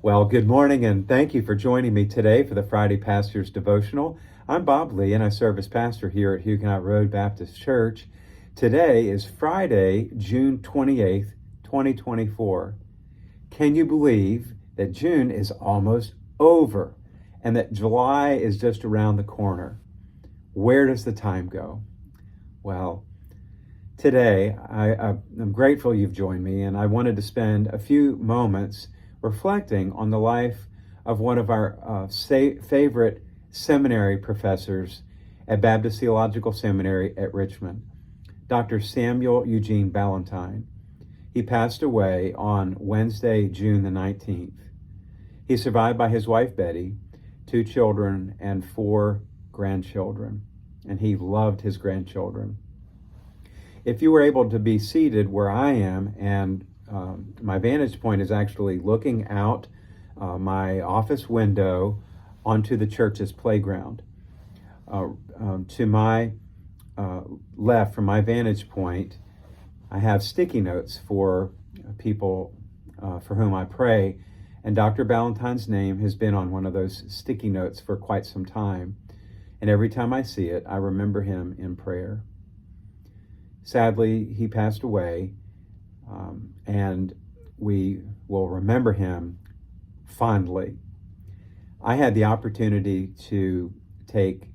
Well, good morning, and thank you for joining me today for the Friday Pastor's Devotional. I'm Bob Lee, and I serve as pastor here at Huguenot Road Baptist Church. Today is Friday, June 28th, 2024. Can you believe that June is almost over and that July is just around the corner? Where does the time go? Well, today I'm grateful you've joined me, and I wanted to spend a few moments reflecting on the life of one of our favorite seminary professors at Baptist Theological Seminary at Richmond, Dr. Samuel Eugene Balentine. He passed away on Wednesday, June the 19th. He's survived by his wife, Betty, 2 children, and 4 grandchildren, and he loved his grandchildren. If you were able to be seated where I am, and my vantage point is actually looking out my office window onto the church's playground. To my left, from my vantage point, I have sticky notes for people for whom I pray, and Dr. Balentine's name has been on one of those sticky notes for quite some time, and every time I see it, I remember him in prayer. Sadly, he passed away, and we will remember him fondly. I had the opportunity to take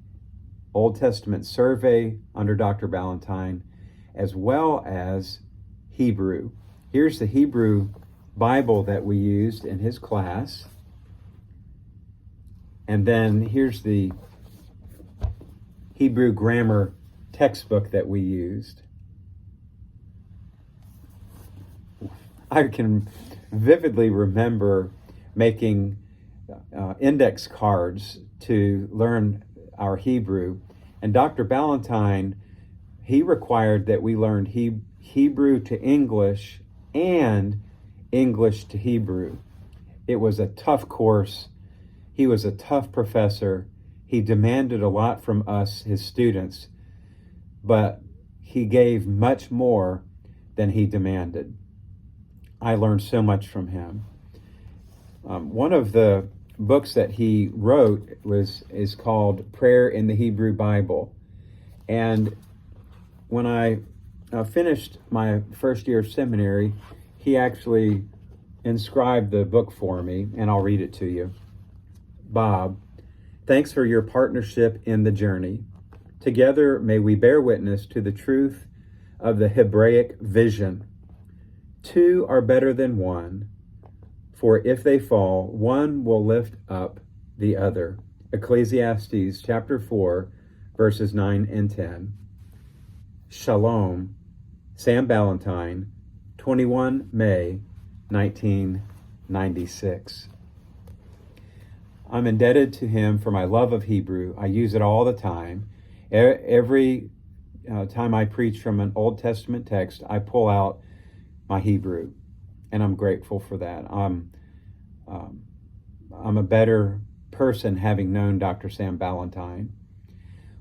Old Testament survey under Dr. Balentine, as well as Hebrew. Here's the Hebrew Bible that we used in his class. And then here's the Hebrew grammar textbook that we used. I can vividly remember making index cards to learn our Hebrew. And Dr. Balentine, he required that we learned Hebrew to English and English to Hebrew. It was a tough course. He was a tough professor. He demanded a lot from us, his students, but he gave much more than he demanded. I learned so much from him. One of the books that he wrote is called Prayer in the Hebrew Bible. And when I finished my first year of seminary, he actually inscribed the book for me, and I'll read it to you. Bob, thanks for your partnership in the journey. Together, may we bear witness to the truth of the Hebraic vision. 2 are better than 1, for if they fall, one will lift up the other. Ecclesiastes chapter 4, verses 9 and 10. Shalom, Sam Balentine, 21 May, 1996. I'm indebted to him for my love of Hebrew. I use it all the time. Every time I preach from an Old Testament text, I pull out my Hebrew, and I'm grateful for that. I'm a better person having known Dr. Sam Balentine.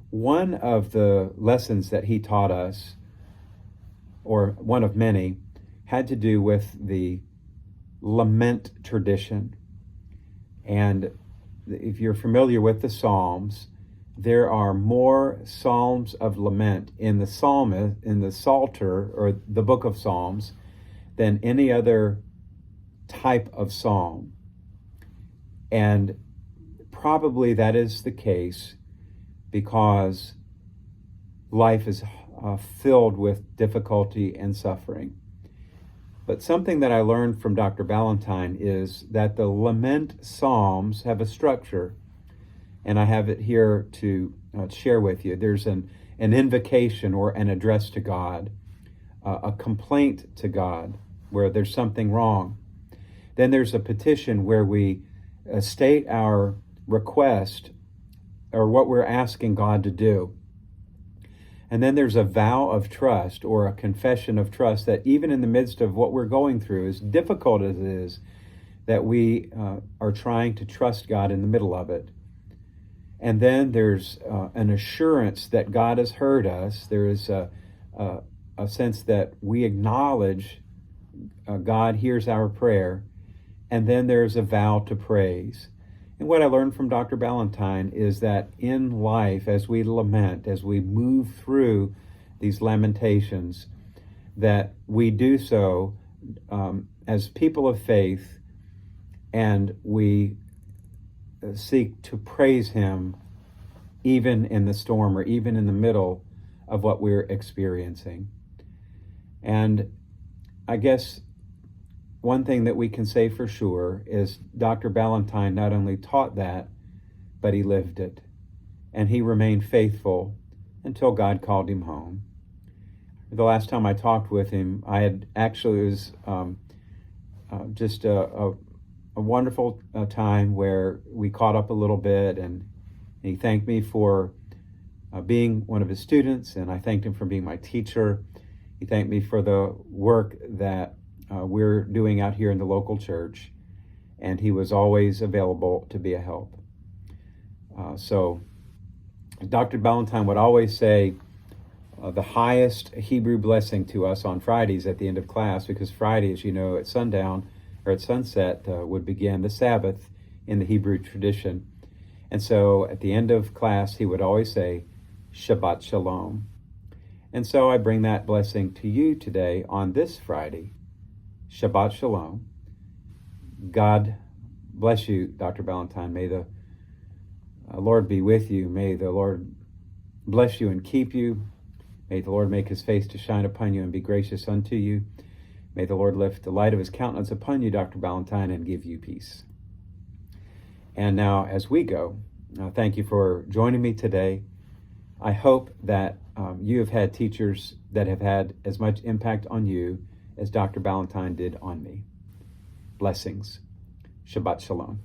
One of the lessons that he taught us, or one of many, had to do with the Lament tradition. And if you're familiar with the Psalms, there are more Psalms of lament in the Psalter, or the book of Psalms, than any other type of psalm. And probably that is the case because life is filled with difficulty and suffering. But something that I learned from Dr. Balentine is that the lament psalms have a structure, and I have it here to share with you. There's an invocation or an address to God, a complaint to God, where there's something wrong. Then there's a petition where we state our request or what we're asking God to do. And then there's a vow of trust or a confession of trust that even in the midst of what we're going through, as difficult as it is, that we are trying to trust God in the middle of it. And then there's an assurance that God has heard us. There is a sense that we acknowledge God hears our prayer, and then there's a vow to praise. And what I learned from Dr. Balentine is that in life, as we lament, as we move through these lamentations, that we do so as people of faith, and we seek to praise him even in the storm or even in the middle of what we're experiencing. And I guess one thing that we can say for sure is Dr. Balentine not only taught that, but he lived it. And he remained faithful until God called him home. The last time I talked with him, it was just a wonderful time where we caught up a little bit, and he thanked me for being one of his students, and I thanked him for being my teacher. He thanked me for the work that we're doing out here in the local church, and he was always available to be a help. So Dr. Balentine would always say the highest Hebrew blessing to us on Fridays at the end of class, because Friday, as you know, at sundown or at sunset would begin the Sabbath in the Hebrew tradition. And so at the end of class, he would always say, Shabbat Shalom. And so I bring that blessing to you today on this Friday. Shabbat Shalom. God bless you, Dr. Balentine. May the Lord be with you. May the Lord bless you and keep you. May the Lord make his face to shine upon you and be gracious unto you. May the Lord lift the light of his countenance upon you, Dr. Balentine, and give you peace. And now, as we go, thank you for joining me today. I hope that you have had teachers that have had as much impact on you as Dr. Balentine did on me. Blessings. Shabbat Shalom.